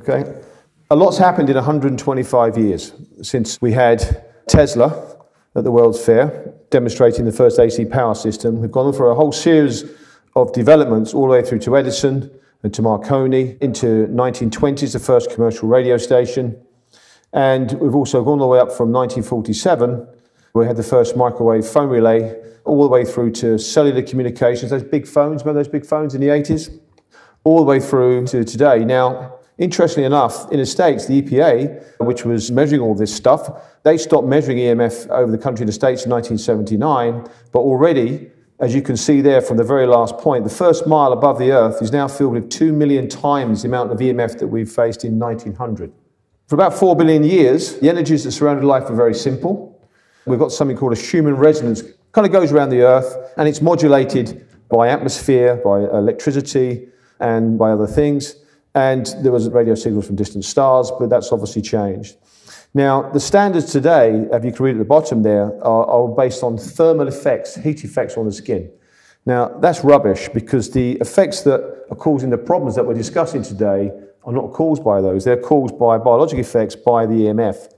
Okay? A lot's happened in 125 years since we had Tesla at the World's Fair demonstrating the first AC power system. We've gone through a whole series of developments all the way through to Edison and to Marconi, into 1920s, the first commercial radio station. And we've also gone all the way up from 1947, we had the first microwave phone relay, all the way through to cellular communications, those big phones, remember those big phones in the 80s? All the way through to today. Now, interestingly enough, in the States, the EPA, which was measuring all this stuff, they stopped measuring EMF over the country in the States in 1979, but already, as you can see there from the very last point, the first mile above the Earth is now filled with 2 million times the amount of EMF that we've faced in 1900. For about 4 billion years, the energies that surrounded life were very simple. We've got something called a Schumann resonance, kind of goes around the Earth, and it's modulated by atmosphere, by electricity, and by other things. And there was radio signals from distant stars, but that's obviously changed. Now, the standards today, if you can read at the bottom there, are based on thermal effects, heat effects on the skin. Now, that's rubbish, because the effects that are causing the problems that we're discussing today are not caused by those. They're caused by biological effects, by the EMF.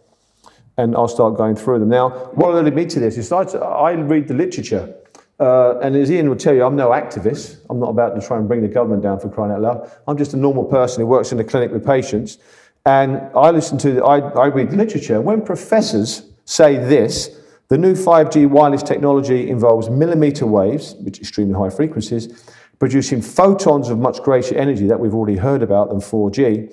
And I'll start going through them. Now, what led me to this is I read the literature. And as Ian will tell you, I'm no activist. I'm not about to try and bring the government down, for crying out loud. I'm just a normal person who works in a clinic with patients. And I read the literature. When professors say this, the new 5G wireless technology involves millimeter waves, which are extremely high frequencies, producing photons of much greater energy that we've already heard about than 4G.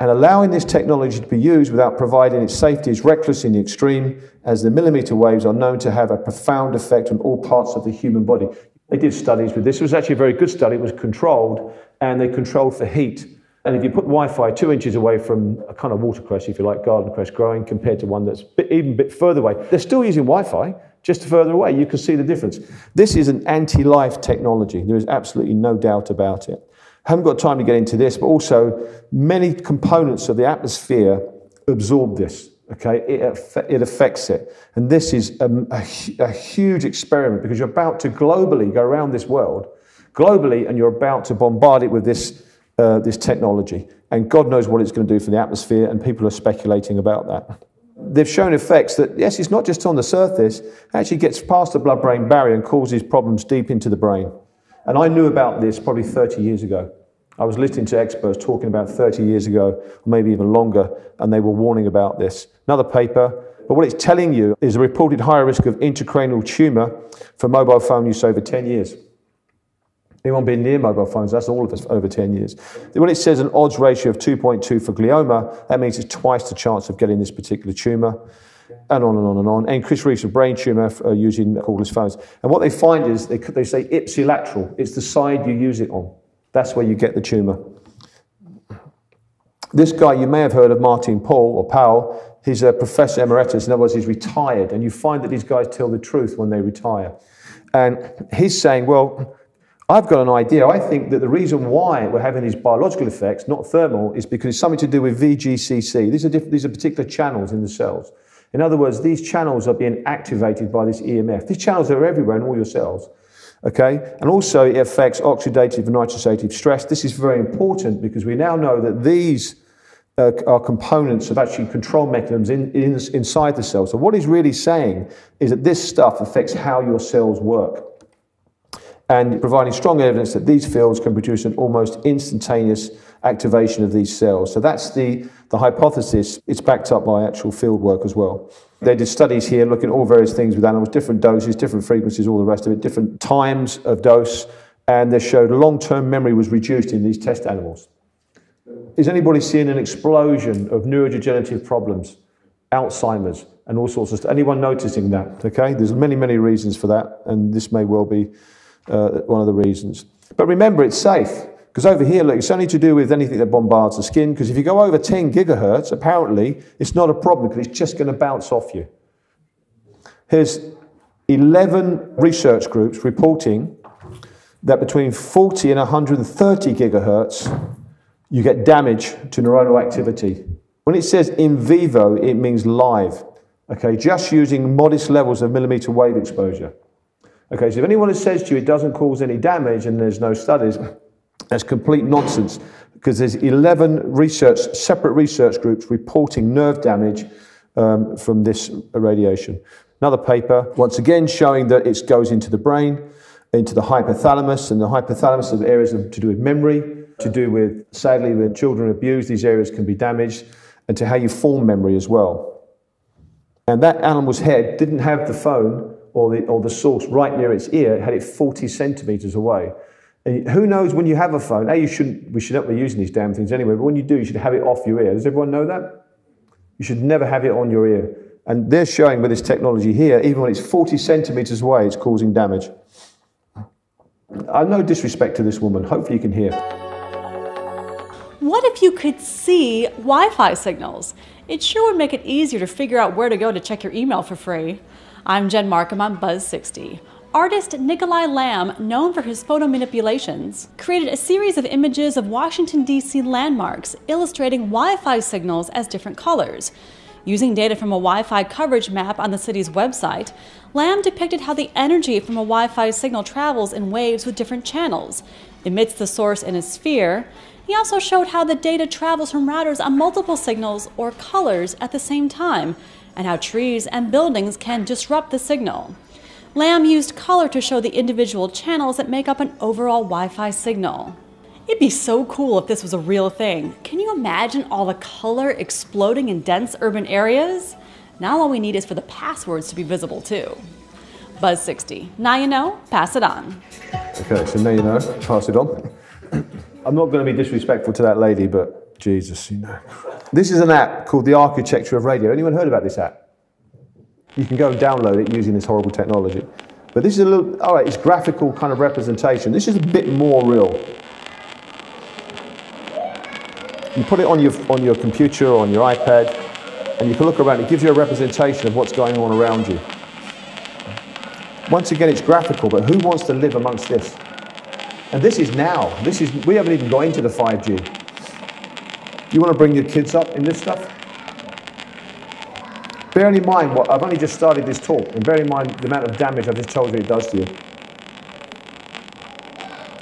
And allowing this technology to be used without providing its safety is reckless in the extreme, as the millimeter waves are known to have a profound effect on all parts of the human body. They did studies with this. It was actually a very good study. It was controlled, and they controlled for heat. And if you put Wi-Fi 2 inches away from a kind of watercress, if you like, garden cress growing, compared to one that's even a bit further away, they're still using Wi-Fi, just further away. You can see the difference. This is an anti-life technology. There is absolutely no doubt about it. I haven't got time to get into this, but also many components of the atmosphere absorb this, okay? It affects it. And this is a huge experiment, because you're about to globally go around this world, and you're about to bombard it with this technology. And God knows what it's going to do for the atmosphere, and people are speculating about that. They've shown effects that, yes, it's not just on the surface, it actually gets past the blood-brain barrier and causes problems deep into the brain. And I knew about this probably 30 years ago. I was listening to experts talking about 30 years ago, or maybe even longer, and they were warning about this. Another paper, but what it's telling you is a reported higher risk of intracranial tumour for mobile phone use over 10 years. Anyone been near mobile phones? That's all of us over 10 years. When it says an odds ratio of 2.2 for glioma, that means it's twice the chance of getting this particular tumour. And on and on and on. And increased risk of brain tumour using cordless phones. And what they find is, they say ipsilateral. It's the side you use it on. That's where you get the tumour. This guy, you may have heard of Martin Powell. He's a professor emeritus. In other words, he's retired. And you find that these guys tell the truth when they retire. And he's saying, well, I've got an idea. I think that the reason why we're having these biological effects, not thermal, is because it's something to do with VGCC. These are particular channels in the cells. In other words, these channels are being activated by this EMF. These channels are everywhere in all your cells. Okay? And also it affects oxidative and nitrosative stress. This is very important, because we now know that these are components of actually control mechanisms inside the cell. So what he's really saying is that this stuff affects how your cells work, and providing strong evidence that these fields can produce an almost instantaneous activation of these cells. So that's the hypothesis. It's backed up by actual field work as well. They did studies here looking at all various things with animals, different doses, different frequencies, all the rest of it, different times of dose, and they showed long-term memory was reduced in these test animals. Is anybody seeing an explosion of neurodegenerative problems, Alzheimer's, and all sorts of stuff? Anyone noticing that? Okay, there's many, many reasons for that, and this may well be one of the reasons. But remember, it's safe. Because over here, look, it's only to do with anything that bombards the skin, because if you go over 10 gigahertz, apparently, it's not a problem, because it's just going to bounce off you. Here's 11 research groups reporting that between 40 and 130 gigahertz, you get damage to neuronal activity. When it says in vivo, it means live. Okay, just using modest levels of millimeter wave exposure. Okay, so if anyone says to you it doesn't cause any damage and there's no studies, That's complete nonsense, because there's 11 separate research groups reporting nerve damage from this radiation. Another paper, once again, showing that it goes into the brain, into the hypothalamus, and the hypothalamus is areas to do with memory, to do with, sadly, when children are abused, these areas can be damaged, and to how you form memory as well. And that animal's head didn't have the phone or the source right near its ear, it had it 40 centimeters away. And who knows, when you have a phone, we should not be using these damn things anyway, but when you do, you should have it off your ear. Does everyone know that? You should never have it on your ear. And they're showing with this technology here, even when it's 40 centimeters away, it's causing damage. No disrespect to this woman. Hopefully you can hear. What if you could see Wi-Fi signals? It sure would make it easier to figure out where to go to check your email for free. I'm Jen Markham on Buzz60. Artist Nikolai Lamb, known for his photo manipulations, created a series of images of Washington, D.C. landmarks illustrating Wi-Fi signals as different colors. Using data from a Wi-Fi coverage map on the city's website, Lamb depicted how the energy from a Wi-Fi signal travels in waves with different channels, emits the source in a sphere. He also showed how the data travels from routers on multiple signals or colors at the same time, and how trees and buildings can disrupt the signal. Lamb used color to show the individual channels that make up an overall Wi-Fi signal. It'd be so cool if this was a real thing. Can you imagine all the color exploding in dense urban areas? Now all we need is for the passwords to be visible too. Buzz60. Now you know, pass it on. Okay, so now you know, pass it on. I'm not going to be disrespectful to that lady, but Jesus, you know. This is an app called The Architecture of Radio. Anyone heard about this app? You can go and download it using this horrible technology. But this is it's graphical kind of representation. This is a bit more real. You put it on your computer or on your iPad, and you can look around. It gives you a representation of what's going on around you. Once again, it's graphical, but who wants to live amongst this? And this is now. We haven't even got into the 5G. You want to bring your kids up in this stuff? Bearing in mind I've only just started this talk, and bearing in mind the amount of damage I've just told you it does to you.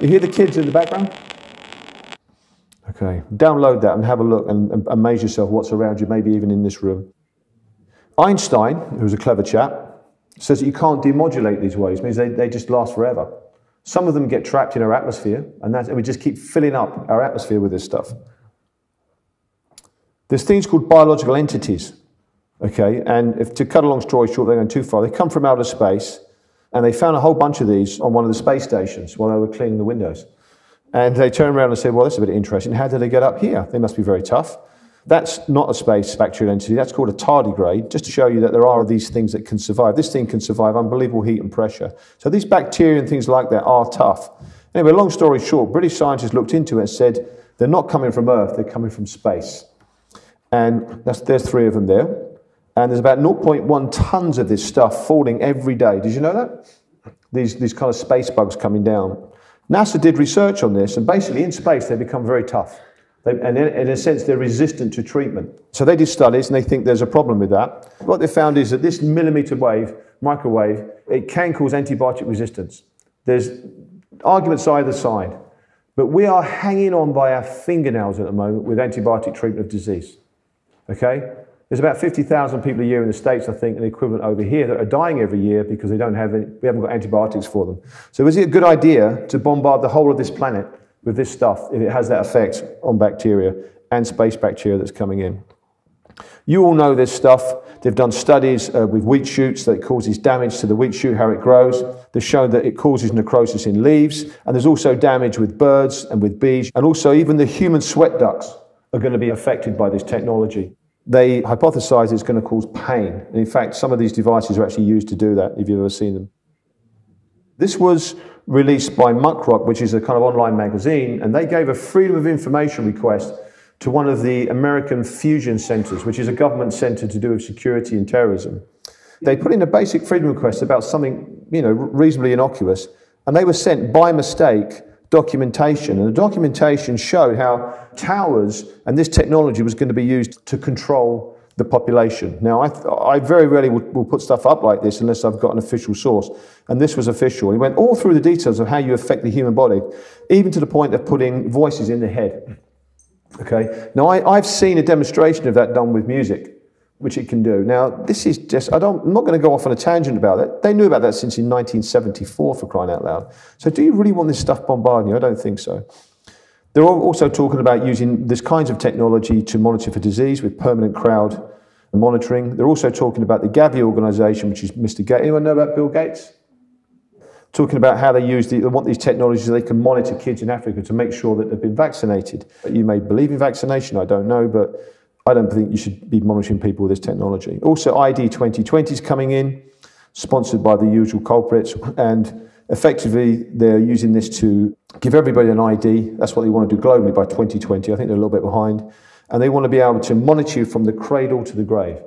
You hear the kids in the background? Okay, download that and have a look and amaze yourself what's around you, maybe even in this room. Einstein, who's a clever chap, says that you can't demodulate these waves. It means they just last forever. Some of them get trapped in our atmosphere, and we just keep filling up our atmosphere with this stuff. There's things called biological entities, okay? And to cut a long story short, they're going too far. They come from outer space, and they found a whole bunch of these on one of the space stations while they were cleaning the windows. And they turned around and said, well, that's a bit interesting. How did they get up here? They must be very tough. That's not a space bacterial entity. That's called a tardigrade, just to show you that there are these things that can survive. This thing can survive unbelievable heat and pressure. So these bacteria and things like that are tough. Anyway, long story short, British scientists looked into it and said, they're not coming from Earth, they're coming from space. And there's 3 of them there. And there's about 0.1 tons of this stuff falling every day. Did you know that? These kind of space bugs coming down. NASA did research on this, and basically in space they become very tough. And in a sense, they're resistant to treatment. So they did studies, and they think there's a problem with that. What they found is that this millimeter wave, microwave, it can cause antibiotic resistance. There's arguments either side. But we are hanging on by our fingernails at the moment with antibiotic treatment of disease. Okay? There's about 50,000 people a year in the States, I think, and the equivalent over here, that are dying every year because we haven't got antibiotics for them. So is it a good idea to bombard the whole of this planet with this stuff if it has that effect on bacteria and space bacteria that's coming in? You all know this stuff. They've done studies with wheat shoots that it causes damage to the wheat shoot, how it grows. They've shown that it causes necrosis in leaves. And there's also damage with birds and with bees. And also even the human sweat ducts are going to be affected by this technology. They hypothesize it's going to cause pain. And in fact, some of these devices are actually used to do that, if you've ever seen them. This was released by Muckrock, which is a kind of online magazine, and they gave a Freedom of Information request to one of the American fusion centers, which is a government center to do with security and terrorism. They put in a basic freedom request about something, reasonably innocuous, and they were sent by mistake documentation, and the documentation showed how towers and this technology was going to be used to control the population. Now, I very rarely will put stuff up like this unless I've got an official source. And this was official. He went all through the details of how you affect the human body, even to the point of putting voices in the head. Okay. Now, I've seen a demonstration of that done with music, which it can do. Now, this is just, I'm not going to go off on a tangent about it. They knew about that since in 1974, for crying out loud. So do you really want this stuff bombarding you? I don't think so. They're also talking about using this kinds of technology to monitor for disease with permanent crowd monitoring. They're also talking about the Gavi organization, which is Mr. Gates. Anyone know about Bill Gates? Talking about how they want these technologies so they can monitor kids in Africa to make sure that they've been vaccinated. You may believe in vaccination, I don't know, but I don't think you should be monitoring people with this technology. Also, ID 2020 is coming in, sponsored by the usual culprits, and effectively they're using this to give everybody an ID. That's what they want to do globally by 2020. I think they're a little bit behind. And they want to be able to monitor you from the cradle to the grave.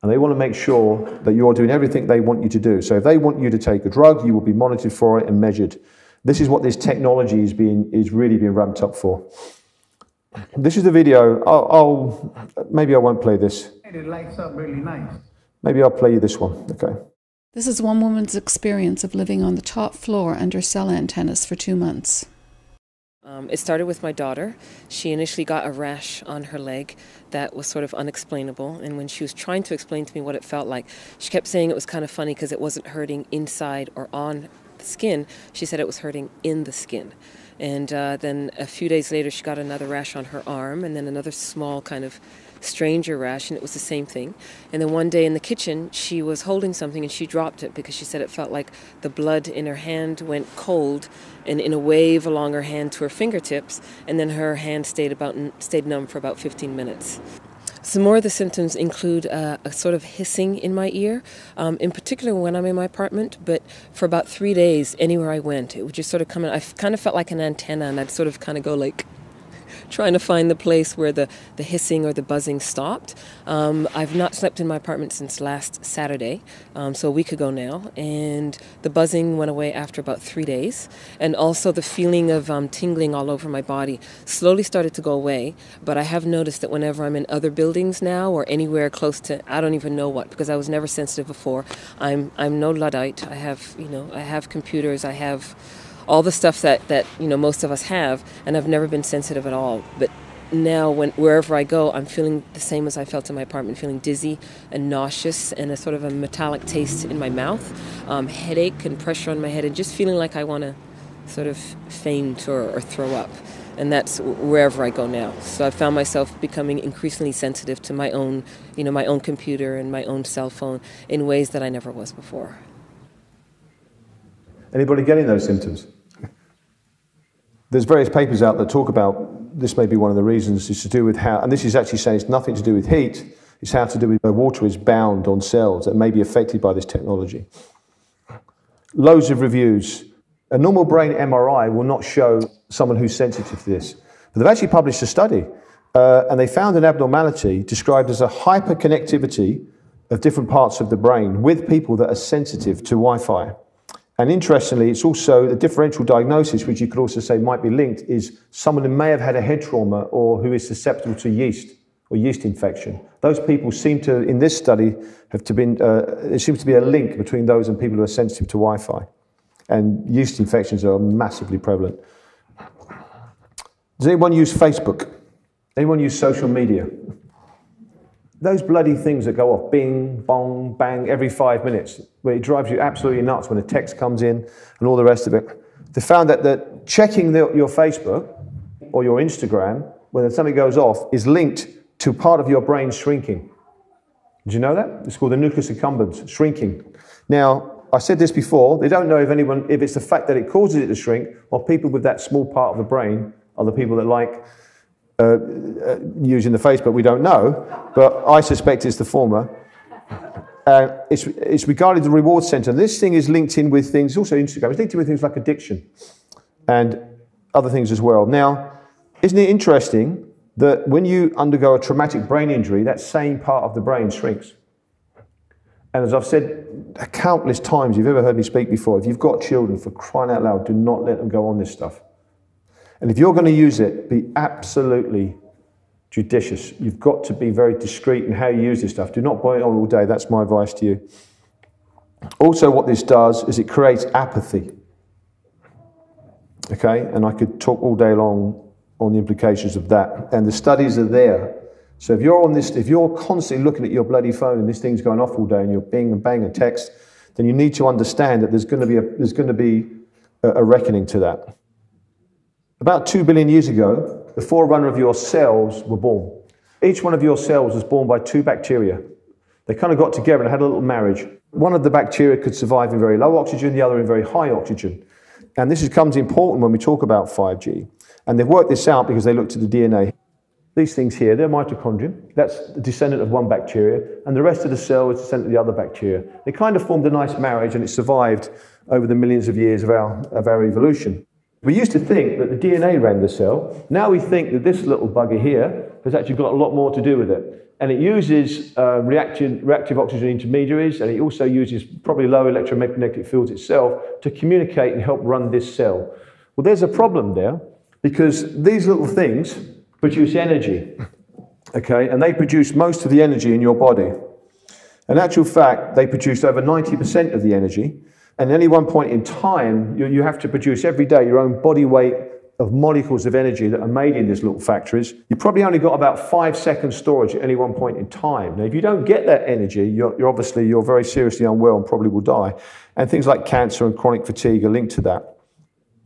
And they want to make sure that you're doing everything they want you to do. So if they want you to take a drug, you will be monitored for it and measured. This is what this technology is really being ramped up for. This is the video. Maybe I won't play this. It lights up really nice. Maybe I'll play you this one. Okay. This is one woman's experience of living on the top floor under cell antennas for 2 months. It started with my daughter. She initially got a rash on her leg that was sort of unexplainable, and when she was trying to explain to me what it felt like, she kept saying it was kind of funny because it wasn't hurting inside or on the skin. She said it was hurting in the skin. And then a few days later she got another rash on her arm, and then another small kind of stranger rash, and it was the same thing. And then one day in the kitchen she was holding something and she dropped it because she said it felt like the blood in her hand went cold and in a wave along her hand to her fingertips, and then her hand stayed numb for about 15 minutes. Some more of the symptoms include a sort of hissing in my ear, in particular when I'm in my apartment, but for about 3 days, anywhere I went, it would just sort of come in. I kind of felt like an antenna, and I'd sort of kind of go like, trying to find the place where the hissing or the buzzing stopped. I've not slept in my apartment since last Saturday, so a week ago now, and the buzzing went away after about 3 days, and also the feeling of tingling all over my body slowly started to go away. But I have noticed that whenever I'm in other buildings now or anywhere close to, I don't even know what, because I was never sensitive before. I'm no Luddite. I have computers. I have all the stuff that most of us have, and I've never been sensitive at all. But now wherever I go, I'm feeling the same as I felt in my apartment, feeling dizzy and nauseous and a sort of a metallic taste in my mouth, headache and pressure on my head, and just feeling like I want to sort of faint or throw up. And that's wherever I go now. So I found myself becoming increasingly sensitive to my own computer and my own cell phone in ways that I never was before. Anybody getting those symptoms? There's various papers out that talk about this. May be one of the reasons is to do with how, and this is actually saying it's nothing to do with heat, it's how to do with where water is bound on cells that may be affected by this technology. Loads of reviews. A normal brain MRI will not show someone who's sensitive to this. But they've actually published a study, and they found an abnormality described as a hyperconnectivity of different parts of the brain with people that are sensitive to Wi-Fi. And interestingly, it's also a differential diagnosis, which you could also say might be linked, is someone who may have had a head trauma or who is susceptible to yeast or yeast infection. Those people seem to, in this study, there seems to be a link between those and people who are sensitive to Wi-Fi. And yeast infections are massively prevalent. Does anyone use Facebook? Anyone use social media? Those bloody things that go off, bing, bong, bang, every 5 minutes, where it drives you absolutely nuts when a text comes in and all the rest of it. They found that checking your Facebook or your Instagram when something goes off is linked to part of your brain shrinking. Did you know that? It's called the nucleus accumbens, shrinking. Now, I said this before, they don't know if it's the fact that it causes it to shrink or people with that small part of the brain are the people that like using the Facebook, we don't know, but I suspect it's the former. It's regarding the reward center. This thing is linked in with things, also Instagram, it's linked in with things like addiction and other things as well. Now, isn't it interesting that when you undergo a traumatic brain injury, that same part of the brain shrinks? And as I've said countless times, you've ever heard me speak before, if you've got children, for crying out loud, do not let them go on this stuff. And if you're going to use it, be absolutely judicious. You've got to be very discreet in how you use this stuff. Do not boil it on all day. That's my advice to you. Also, what this does is it creates apathy. Okay, and I could talk all day long on the implications of that. And the studies are there. So if you're on this, if you're constantly looking at your bloody phone and this thing's going off all day and you're bing and bang a text, then you need to understand that there's going to be a reckoning to that. About 2 billion years ago, the forerunner of your cells were born. Each one of your cells was born by 2 bacteria. They kind of got together and had a little marriage. One of the bacteria could survive in very low oxygen, the other in very high oxygen. And this becomes important when we talk about 5G. And they've worked this out because they looked at the DNA. These things here, they're mitochondria. That's the descendant of one bacteria. And the rest of the cell is descendant of the other bacteria. They kind of formed a nice marriage and it survived over the millions of years of our evolution. We used to think that the DNA ran the cell. Now we think that this little bugger here has actually got a lot more to do with it. And it uses reactive oxygen intermediaries, and it also uses probably low electromagnetic fields itself to communicate and help run this cell. Well, there's a problem there, because these little things produce energy, okay? And they produce most of the energy in your body. In actual fact, they produce over 90% of the energy. And at any one point in time, you have to produce every day your own body weight of molecules of energy that are made in these little factories. You probably only got about 5 seconds storage at any one point in time. Now, if you don't get that energy, you're very seriously unwell and probably will die. And things like cancer and chronic fatigue are linked to that.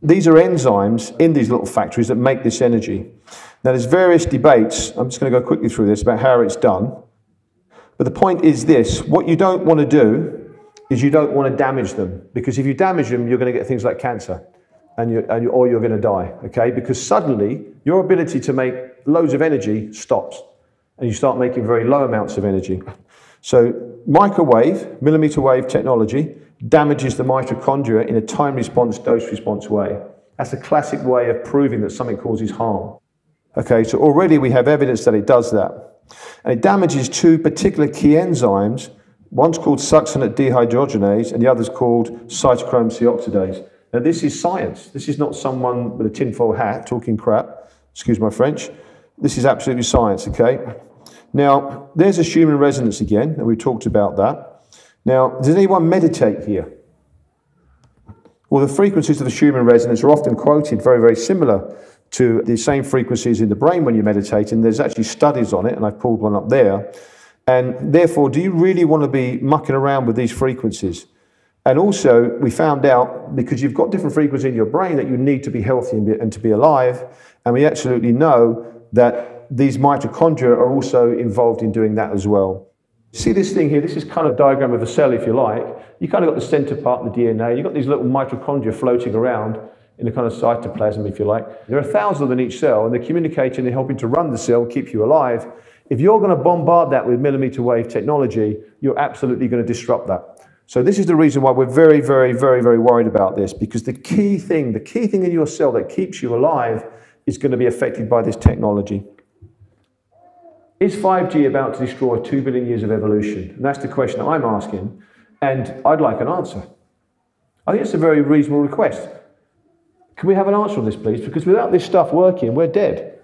These are enzymes in these little factories that make this energy. Now, there's various debates. I'm just going to go quickly through this about how it's done. But the point is this: what you don't want to do is you don't want to damage them, because if you damage them, you're going to get things like cancer. Or you're going to die, okay? Because suddenly your ability to make loads of energy stops and you start making very low amounts of energy. So microwave, millimeter wave technology damages the mitochondria in a time response, dose response way. That's a classic way of proving that something causes harm. Okay, so already we have evidence that it does that. And it damages 2 particular key enzymes. One's called succinate dehydrogenase and the other's called cytochrome C oxidase. Now, this is science. This is not someone with a tinfoil hat talking crap. Excuse my French. This is absolutely science, okay? Now, there's a Schumann resonance again, and we talked about that. Now, does anyone meditate here? Well, the frequencies of the Schumann resonance are often quoted very, very similar to the same frequencies in the brain when you meditate, and there's actually studies on it, and I've pulled one up there. And therefore, do you really want to be mucking around with these frequencies? And also, we found out, because you've got different frequencies in your brain, that you need to be healthy and to be alive. And we absolutely know that these mitochondria are also involved in doing that as well. See this thing here? This is kind of a diagram of a cell, if you like. You kind of got the center part of the DNA. You've got these little mitochondria floating around in a kind of cytoplasm, if you like. There are 1,000 of them in each cell, and they're communicating and helping to run the cell, keep you alive. If you're going to bombard that with millimeter wave technology, you're absolutely going to disrupt that. So this is the reason why we're very, very, very, very worried about this, because the key thing in your cell that keeps you alive is going to be affected by this technology. Is 5G about to destroy 2 billion years of evolution? And that's the question I'm asking, and I'd like an answer. I think it's a very reasonable request. Can we have an answer on this, please? Because without this stuff working, we're dead.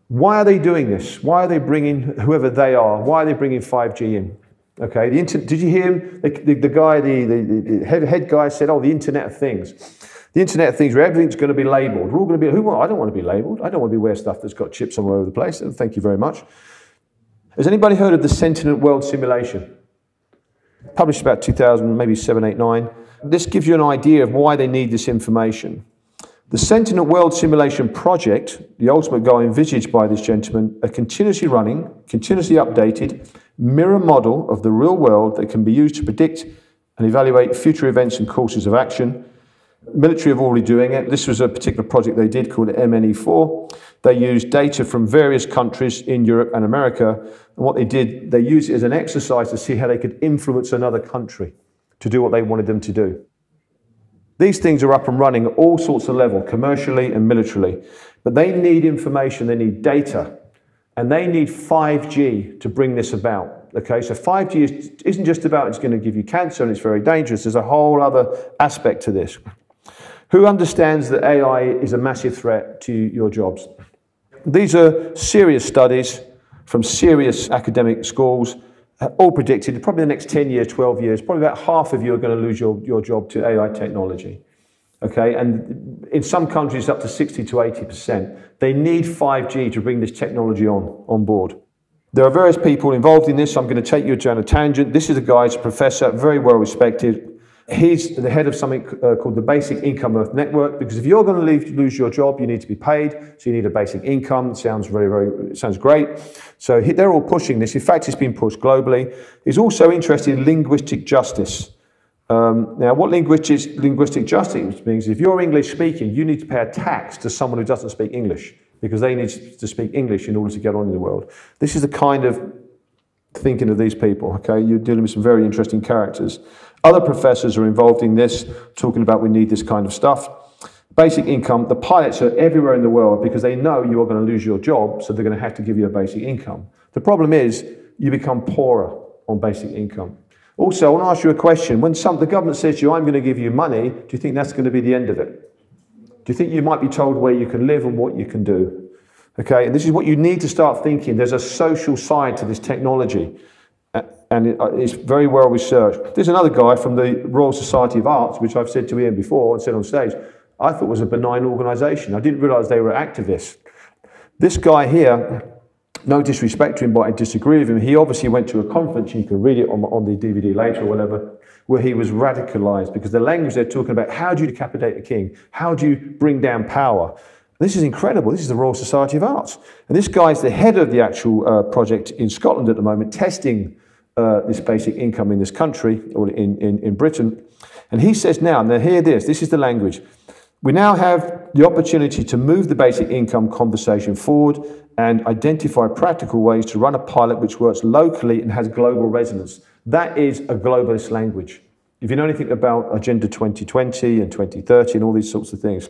Why are they doing this? Why are they bringing, whoever they are, why are they bringing 5G in? Okay, did you hear him? The head guy said, oh, the Internet of Things. The Internet of Things, where everything's going to be labelled. We're all going to be, I don't want to be labelled. I don't want to be wearing stuff that's got chips all over the place. Thank you very much. Has anybody heard of the Sentient World Simulation? Published about 2000, maybe 7, 8, 9. This gives you an idea of why they need this information. The Sentient World Simulation Project, the ultimate goal envisaged by this gentleman, a continuously running, continuously updated mirror model of the real world that can be used to predict and evaluate future events and courses of action. The military have already doing it. This was a particular project they did called MNE4. They used data from various countries in Europe and America. And what they did, they used it as an exercise to see how they could influence another country to do what they wanted them to do. These things are up and running at all sorts of levels, commercially and militarily. But they need information, they need data, and they need 5G to bring this about. Okay, so 5G isn't just about it's going to give you cancer and it's very dangerous. There's a whole other aspect to this. Who understands that AI is a massive threat to your jobs? These are serious studies from serious academic schools, all predicted probably the next 10 years, 12 years, probably about half of you are going to lose your job to AI technology. Okay, and in some countries up to 60 to 80%. They need 5G to bring this technology on board. There are various people involved in this. I'm going to take you down a tangent. This is a guy, he's a professor, very well respected. He's the head of something called the Basic Income Earth Network, because if you're going to lose your job, you need to be paid, so you need a basic income. It sounds it sounds great. So they're all pushing this. In fact, it's been pushed globally. He's also interested in linguistic justice. Now, what linguistic justice means, if you're English speaking, you need to pay a tax to someone who doesn't speak English, because they need to speak English in order to get on in the world. This is the kind of thinking of these people, okay? You're dealing with some very interesting characters. Other professors are involved in this, talking about we need this kind of stuff. Basic income, the pilots are everywhere in the world because they know you are going to lose your job, so they're going to have to give you a basic income. The problem is you become poorer on basic income. Also, I want to ask you a question. When the government says to you, I'm going to give you money, do you think that's going to be the end of it? Do you think you might be told where you can live and what you can do? Okay, and this is what you need to start thinking. There's a social side to this technology, and it's very well researched. There's another guy from the Royal Society of Arts, which I've said to Ian before and said on stage, I thought was a benign organisation. I didn't realise they were activists. This guy here, no disrespect to him, but I disagree with him. He obviously went to a conference, you can read it on the DVD later or whatever, where he was radicalised, because the language they're talking about, how do you decapitate a king? How do you bring down power? This is incredible. This is the Royal Society of Arts. And this guy's the head of the actual project in Scotland at the moment, testing this basic income in this country, or in Britain. And he says now hear this is the language. We now have the opportunity to move the basic income conversation forward and identify practical ways to run a pilot which works locally and has global resonance. That is a globalist language. If you know anything about Agenda 2020 and 2030 and all these sorts of things,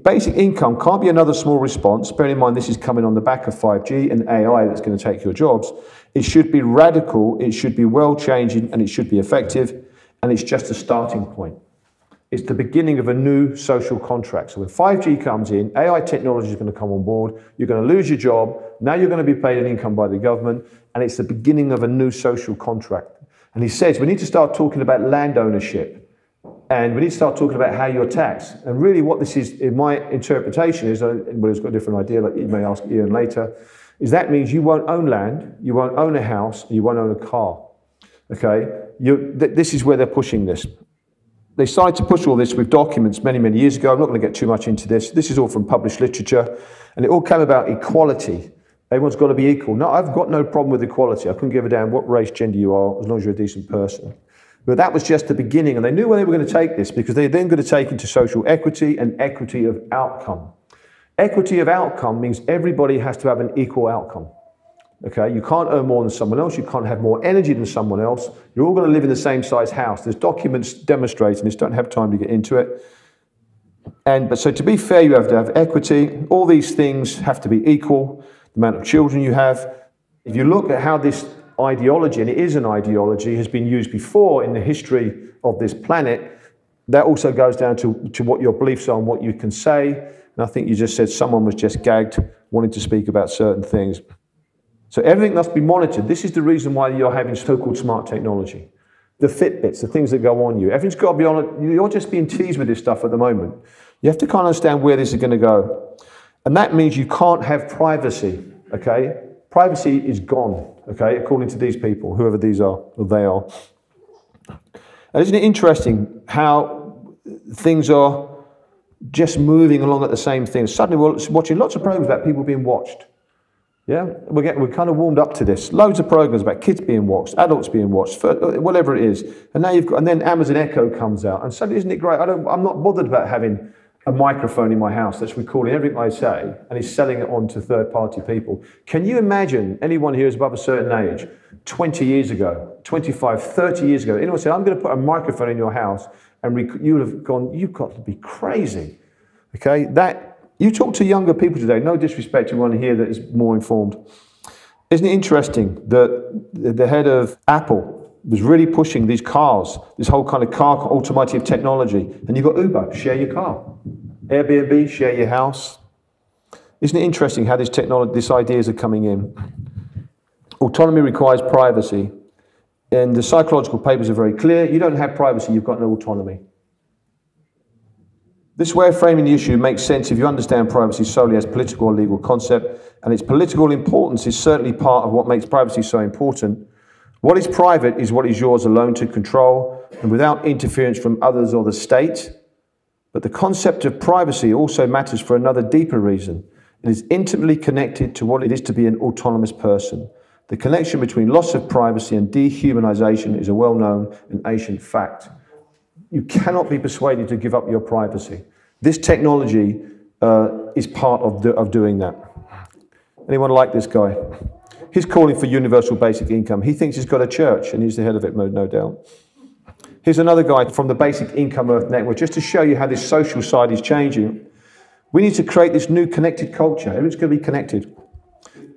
basic income can't be another small response. Bear in mind, this is coming on the back of 5G and AI that's going to take your jobs. It should be radical, it should be world-changing, and it should be effective, and it's just a starting point. It's the beginning of a new social contract. So when 5G comes in, AI technology is going to come on board, you're going to lose your job, now you're going to be paid an income by the government, and it's the beginning of a new social contract. And he says we need to start talking about land ownership. And we need to start talking about how you're taxed. And really what this is, in my interpretation, is, anybody's got a different idea, like you may ask Ian later, is that means you won't own land, you won't own a house, and you won't own a car. Okay? This is where they're pushing this. They started to push all this with documents many, many years ago. I'm not going to get too much into this. This is all from published literature. And it all came about equality. Everyone's got to be equal. No, I've got no problem with equality. I couldn't give a damn what race, gender you are, as long as you're a decent person. But that was just the beginning, and they knew where they were going to take this, because they're then going to take into social equity and equity of outcome. Equity of outcome means everybody has to have an equal outcome. Okay, you can't earn more than someone else, you can't have more energy than someone else, you're all going to live in the same size house. There's documents demonstrating this, don't have time to get into it. But so to be fair, you have to have equity, all these things have to be equal, the amount of children you have. If you look at how this ideology, and it is an ideology, has been used before in the history of this planet, that also goes down to what your beliefs are and what you can say. And I think you just said someone was just gagged wanting to speak about certain things. So everything must be monitored. This is the reason why you're having so-called smart technology. The Fitbits, the things that go on you. Everything's got to be on it. You're just being teased with this stuff at the moment. You have to kind of understand where this is going to go. And that means you can't have privacy, okay? Privacy is gone, okay, according to these people, whoever these are, or they are. And isn't it interesting how things are just moving along at the same thing? Suddenly we're watching lots of programs about people being watched. Yeah, we're kind of warmed up to this. Loads of programs about kids being watched, adults being watched, whatever it is. And now and then Amazon Echo comes out, and suddenly, isn't it great? I'm not bothered about having a microphone in my house that's recording everything I say and is selling it on to third-party people. Can you imagine anyone here who's above a certain age, 20 years ago, 25, 30 years ago, anyone said, I'm going to put a microphone in your house, and you would have gone, you've got to be crazy. Okay, you talk to younger people today, no disrespect to anyone here that is more informed. Isn't it interesting that the head of Apple was really pushing these cars, this whole kind of car automotive technology, and you've got Uber, share your car. Airbnb, share your house. Isn't it interesting how these ideas are coming in? Autonomy requires privacy. And the psychological papers are very clear. You don't have privacy, you've got no autonomy. This way of framing the issue makes sense if you understand privacy solely as political or legal concept, and its political importance is certainly part of what makes privacy so important. What is private is what is yours alone to control, and without interference from others or the state. But the concept of privacy also matters for another deeper reason. It is intimately connected to what it is to be an autonomous person. The connection between loss of privacy and dehumanization is a well-known and ancient fact. You cannot be persuaded to give up your privacy. This technology is part of doing that. Anyone like this guy? He's calling for universal basic income. He thinks he's got a church, and he's the head of it, no doubt. Here's another guy from the Basic Income Earth Network, just to show you how this social side is changing. We need to create this new connected culture. Everyone's going to be connected.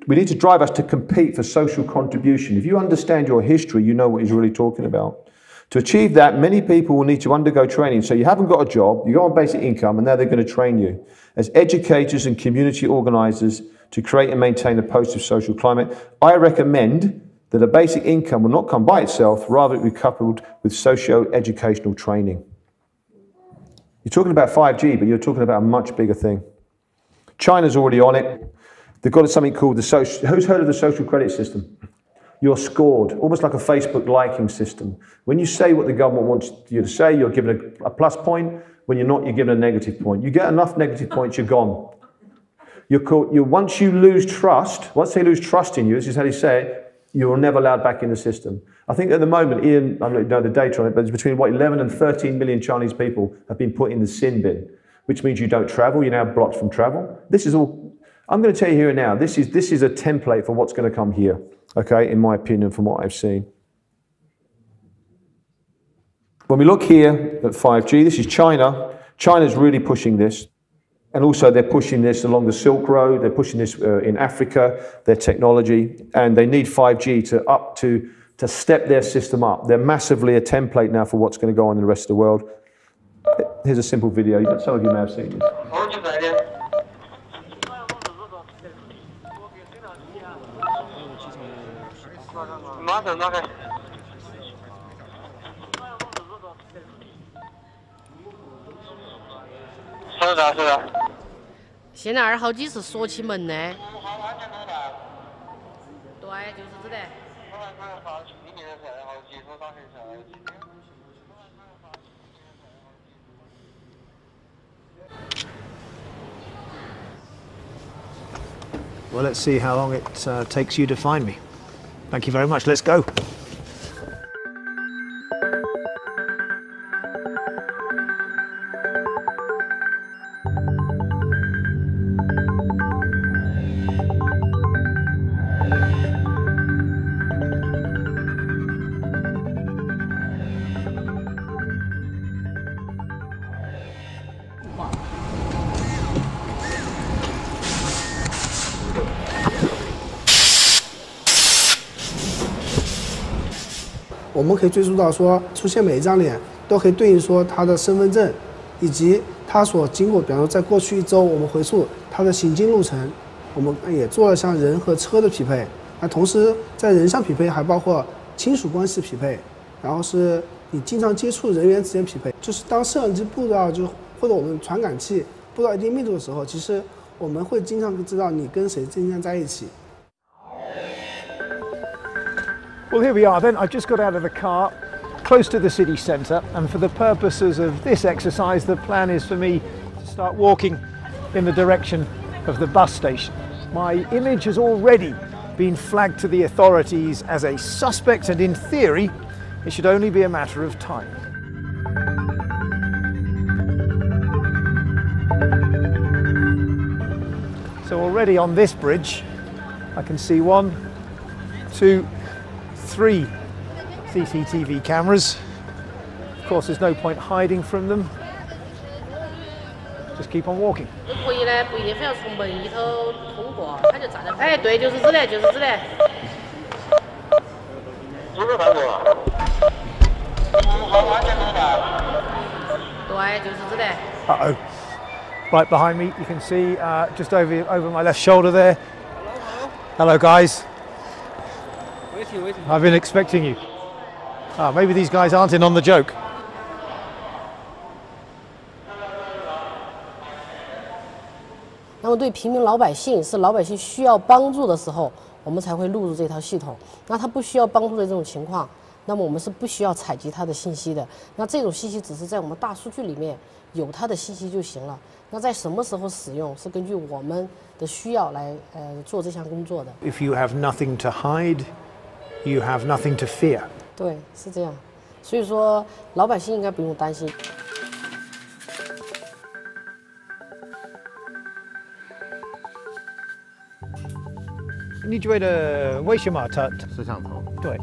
We need to drive us to compete for social contribution. If you understand your history, you know what he's really talking about. To achieve that, many people will need to undergo training. So you haven't got a job, you go on basic income, and now they're going to train you as educators and community organisers to create and maintain a positive social climate. I recommend that a basic income will not come by itself, rather it will be coupled with socio-educational training. You're talking about 5G, but you're talking about a much bigger thing. China's already on it. They've got something called the social... Who's heard of the social credit system? You're scored, almost like a Facebook liking system. When you say what the government wants you to say, you're given a plus point. When you're not, you're given a negative point. You get enough negative points, you're gone. Once you lose trust, once they lose trust in you, this is how they say it, you're never allowed back in the system. I think at the moment, Ian, I don't know the data on it, but it's between 11 and 13 million Chinese people have been put in the sin bin, which means you don't travel, you're now blocked from travel. This is all, I'm going to tell you here and now, this is a template for what's going to come here, okay, in my opinion, from what I've seen. When we look here at 5G, this is China. China's really pushing this. And also they're pushing this along the Silk Road, they're pushing this in Africa, their technology, and they need 5G to step their system up. They're massively a template now for what's going to go on in the rest of the world. Here's a simple video, some of you may have seen this.现在2号机是锁起门的。对，就是这的。Well, let's see how long it takes you to find me. Thank you very much. Let's go.我们可以追溯到说，出现每一张脸都可以对应说他的身份证，以及他所经过，比方说在过去1周，我们回溯他的行经路程，我们也做了像人和车的匹配。那同时在人上匹配还包括亲属关系匹配，然后是你经常接触人员之间匹配。就是当摄像机布到或者我们传感器布到一定密度的时候，其实我们会经常知道你跟谁经常在一起。 Well, here we are then. I've just got out of the car, close to the city centre, and for the purposes of this exercise, the plan is for me to start walking in the direction of the bus station. My image has already been flagged to the authorities as a suspect, and in theory, it should only be a matter of time. So already on this bridge, I can see 1, 2, 3 CCTV cameras. Of course, there's no point hiding from them. Just keep on walking. 可以呢，不一定非要从门里头通过，他就站在。哎，对，就是这的，就是这的。这个看过。好安全路段。对，就是这的。Uh-oh. right behind me. You can see just over my left shoulder there. Hello, guys. I've been expecting you. Maybe these guys aren't in on the joke. 那么对平民老百姓，是老百姓需要帮助的时候，我们才会录入这套系统。那他不需要帮助的这种情况，那么我们是不需要采集他的信息的。那这种信息只是在我们大数据里面有他的信息就行了。那在什么时候使用，是根据我们的需要来做这项工作的。If you have nothing to hide, you have nothing to fear. 对，是这样。所以说，老百姓应该不用担心。 你觉得为什么它摄像头？对，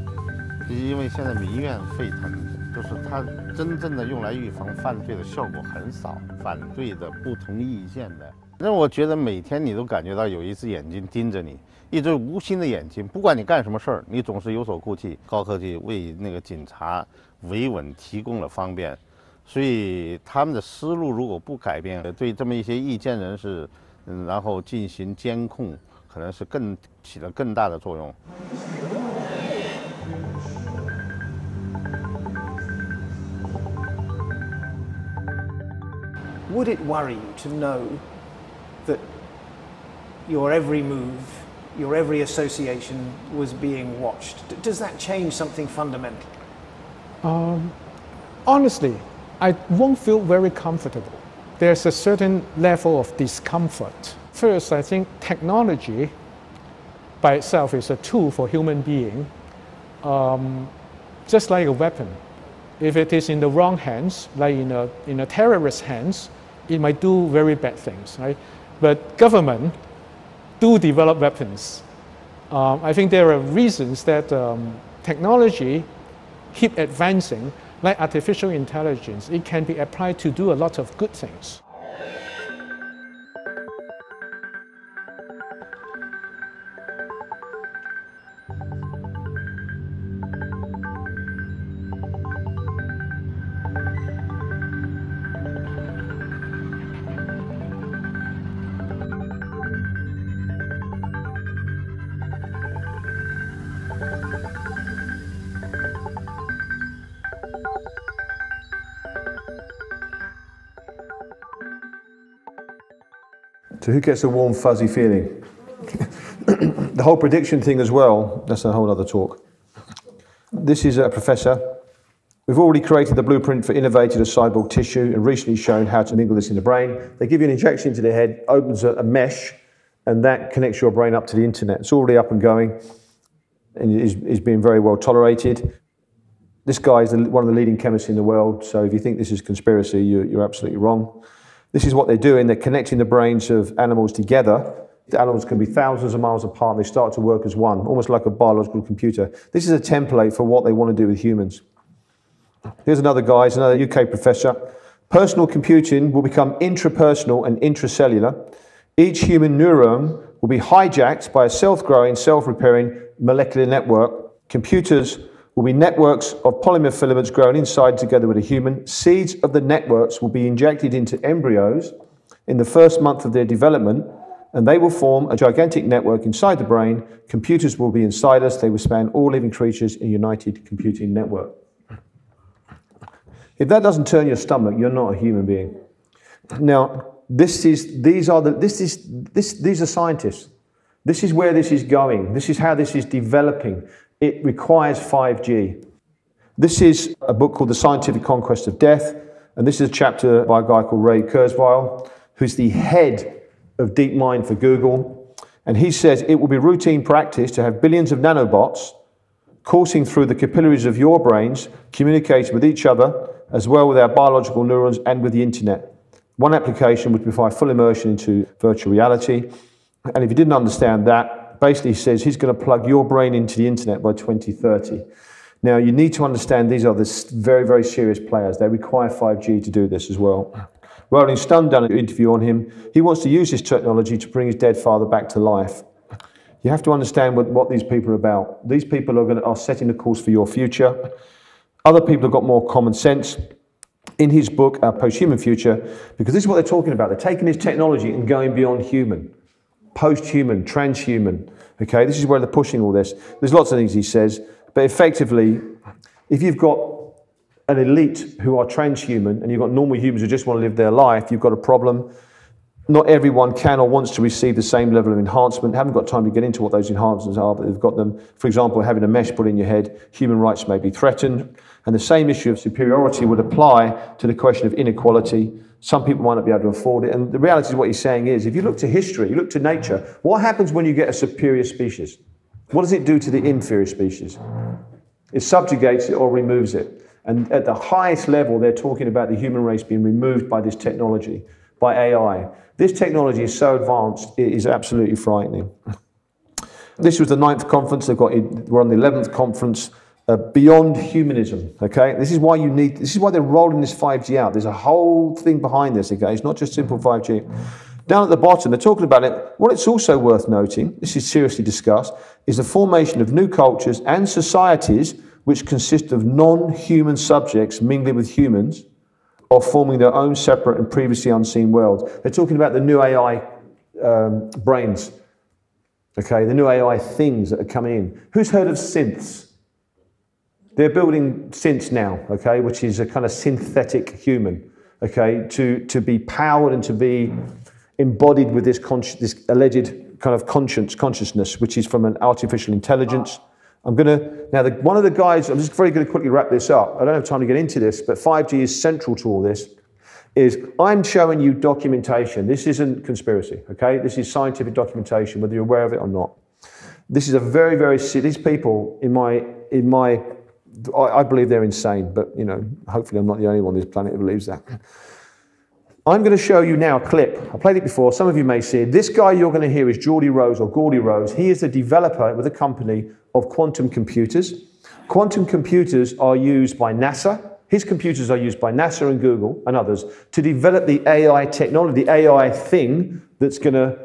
因为现在民怨沸腾，就是它真正的用来预防犯罪的效果很少，反对的、不同意见的。那我觉得每天你都感觉到有一只眼睛盯着你，一只无心的眼睛，不管你干什么事儿，你总是有所顾忌。高科技为那个警察维稳提供了方便，所以他们的思路如果不改变，对这么一些意见人士，然后进行监控。 可能是起了更大的作用。Would it worry you to know that your every move, your every association was being watched? Does that change something fundamental? Honestly, I won't feel very comfortable. There's a certain level of discomfort. First, I think technology by itself is a tool for human being, just like a weapon. If it is in the wrong hands, like in a terrorist's hands, it might do very bad things, right? But government do develop weapons. I think there are reasons that technology keep advancing, like artificial intelligence. It can be applied to do a lot of good things. So who gets a warm, fuzzy feeling? The whole prediction thing as well, that's a whole other talk. This is a professor. We've already created the blueprint for innovative cyborg tissue and recently shown how to mingle this in the brain. They give you an injection into the head, opens a mesh, and that connects your brain up to the internet. It's already up and going and is being very well tolerated. This guy is one of the leading chemists in the world, so if you think this is conspiracy, you're absolutely wrong. This is what they're doing. They're connecting the brains of animals together. The animals can be thousands of miles apart and they start to work as one, almost like a biological computer. This is a template for what they want to do with humans. Here's another guy, he's another UK professor. Personal computing will become intrapersonal and intracellular. Each human neuron will be hijacked by a self-growing, self-repairing molecular network. Computers will be networks of polymer filaments grown inside together with a human. Seeds of the networks will be injected into embryos in the first month of their development, and they will form a gigantic network inside the brain. Computers will be inside us. They will span all living creatures in a united computing network. If that doesn't turn your stomach, you're not a human being. Now, these are scientists. This is where this is going. This is how this is developing. It requires 5G. This is a book called The Scientific Conquest of Death, and this is a chapter by a guy called Ray Kurzweil, who's the head of DeepMind for Google, and he says it will be routine practice to have billions of nanobots coursing through the capillaries of your brains, communicating with each other, as well with our biological neurons and with the internet. One application would provide full immersion into virtual reality, and if you didn't understand that, basically says he's going to plug your brain into the internet by 2030. Now, you need to understand these are the very, very serious players. They require 5G to do this as well. Rolling Stone done an interview on him. He wants to use this technology to bring his dead father back to life. You have to understand what these people are about. These people are setting the course for your future. Other people have got more common sense. in his book, Our Post-Human Future, because this is what they're talking about. They're taking this technology and going beyond human, post-human, transhuman. Okay, this is where they're pushing all this. There's lots of things he says, but effectively, if you've got an elite who are transhuman and you've got normal humans who just want to live their life, you've got a problem. Not everyone can or wants to receive the same level of enhancement. Haven't got time to get into what those enhancements are, but they've got them. For example, having a mesh put in your head, human rights may be threatened. And the same issue of superiority would apply to the question of inequality. Some people might not be able to afford it. And the reality is what he's saying is, if you look to history, you look to nature, what happens when you get a superior species? What does it do to the inferior species? It subjugates it or removes it. And at the highest level, they're talking about the human race being removed by this technology, by AI. This technology is so advanced, it is absolutely frightening. This was the 9th conference. We're on the 11th conference, Beyond Humanism. Okay, this is why they're rolling this 5G out. There's a whole thing behind this. Okay, it's not just simple 5G. Down at the bottom, they're talking about it. What it's also worth noting, this is seriously discussed, is the formation of new cultures and societies which consist of non-human subjects mingling with humans, or forming their own separate and previously unseen worlds. They're talking about the new AI brains, okay, the new AI things that are coming in. Who's heard of synths? They're building synths now, okay, which is a kind of synthetic human, okay, to be powered and to be embodied with this alleged kind of consciousness, which is from an artificial intelligence. One of the guys, I'm just very going to quickly wrap this up. I don't have time to get into this, but 5G is central to all this. I'm showing you documentation. This isn't conspiracy, okay? This is scientific documentation, whether you're aware of it or not. This is a very, very, these people I believe they're insane, but you know, hopefully I'm not the only one on this planet who believes that. I'm going to show you now a clip. I played it before. Some of you may see it. This guy you're going to hear is Geordie Rose or Gordy Rose. He is the developer with a company of quantum computers. Quantum computers are used by NASA. His computers are used by NASA and Google and others to develop the AI technology, the AI thing that's going to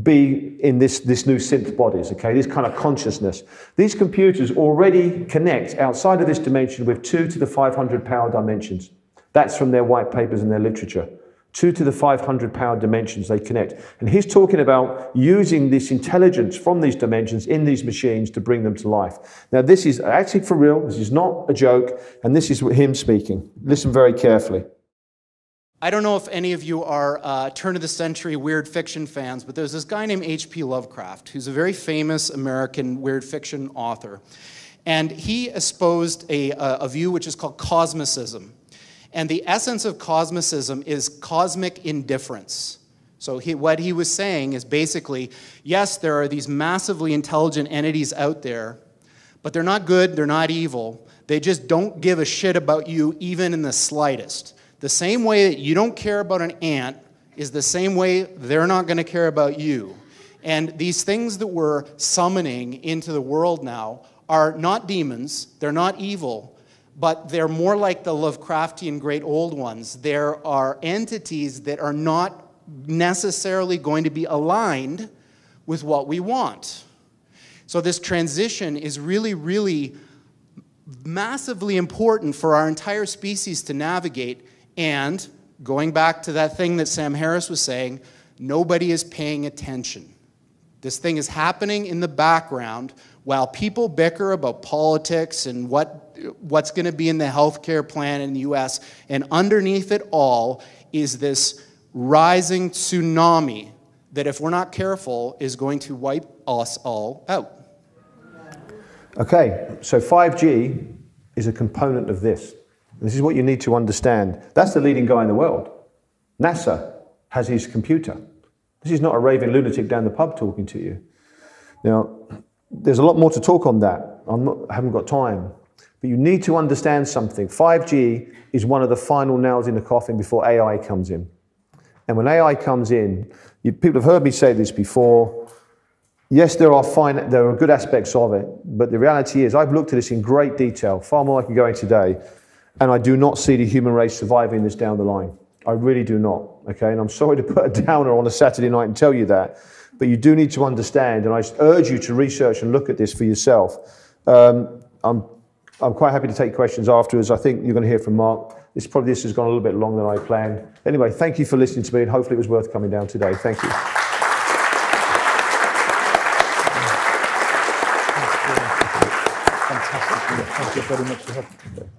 be in this new synth bodies, okay, this kind of consciousness. These computers already connect outside of this dimension with 2 to the 500 power dimensions. That's from their white papers and their literature. 2 to the 500 power dimensions they connect. And he's talking about using this intelligence from these dimensions in these machines to bring them to life. Now this is actually for real, this is not a joke, and this is him speaking. Listen very carefully. I don't know if any of you are turn-of-the-century weird fiction fans, but there's this guy named H.P. Lovecraft, who's a very famous American weird fiction author. And he espoused a view which is called cosmicism. And the essence of cosmicism is cosmic indifference. So what he was saying is basically, yes, there are these massively intelligent entities out there, but they're not good, they're not evil. They just don't give a shit about you even in the slightest. The same way that you don't care about an ant is the same way they're not going to care about you. And these things that we're summoning into the world now are not demons, they're not evil, but they're more like the Lovecraftian great old ones. There are entities that are not necessarily going to be aligned with what we want. So this transition is really, really massively important for our entire species to navigate. And going back to that thing that Sam Harris was saying, nobody is paying attention. This thing is happening in the background while people bicker about politics and what's going to be in the healthcare plan in the US. And underneath it all is this rising tsunami that, if we're not careful, is going to wipe us all out. Okay, so 5G is a component of this. This is what you need to understand. That's the leading guy in the world. NASA has his computer. This is not a raving lunatic down the pub talking to you. Now, there's a lot more to talk on that. I haven't got time. But you need to understand something. 5G is one of the final nails in the coffin before AI comes in. And when AI comes in, people have heard me say this before. Yes, there are good aspects of it, but the reality is I've looked at this in great detail, far more than I can go into today. And I do not see the human race surviving this down the line. I really do not, okay? And I'm sorry to put a downer on a Saturday night and tell you that, but you do need to understand, and I urge you to research and look at this for yourself. I'm I'm quite happy to take questions afterwards. I think you're going to hear from Mark. This has gone a little bit longer than I planned. Anyway, thank you for listening to me, and hopefully it was worth coming down today. Thank you. Fantastic. Thank you very much for helping.